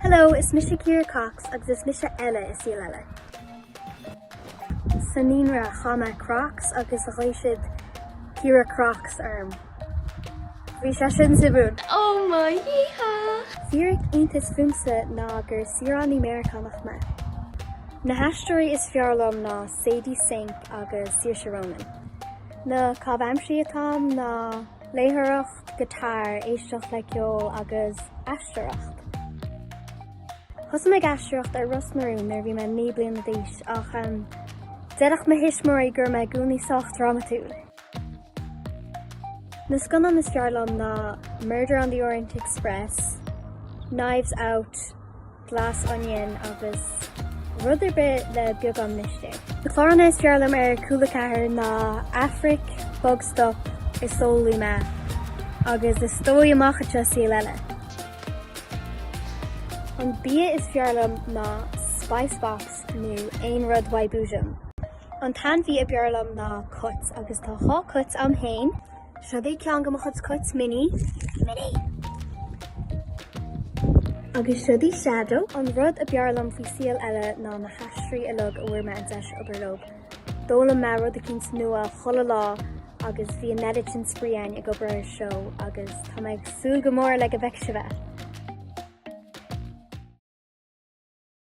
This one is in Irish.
Hello, is Misha Ciara Cox agus is Misha Ella is Saol Ella. Sanínra chama Crocs agus a gleoite Ciara Cox Bhí sé sin sibún. Oh my yeehaw! Fíorach aontas fumsa ná gur siarán Americanach me. Na haisteoirí is fearlam ná Sadie Sink agus Saoirse Ronan. Na cabhaimsí atám ná léithreacht, gitar, éisteach le ceol agus aisteoireacht. Thosam ag aisteoireacht ar Ros Marún nar bhí me ní bliain d'aois ach deadach me hismóirí gur me gúnaí socht dramatúil. Na sconan is fearlam ná Murder on the Orient Express, Knives Out, Glass Onion agus rudidir bit le beag an niste. Na chláranna is fearlam ar cúla chathair ná Afric, Bugstop, is Saol Ella agus is stói amachcha Saol Ella. An bia is fearlam ná Spice Box nó Ein Rud Wai Bújam. An tan bhí a bearlam ná cuts agus tá há cuts am hain. Siadaí ceann go mo chut cuts Minnie. Agus siadaí Shadow. An rud a bearlam faoi Saol Ella ná na haisteoirí a lug a bhuair me an deis obair. Dóla me rud a cinnt nua chola lá agus bhí an edit sin spríoin ag obair show agus tá ag súil go mór le a bheith se bheith.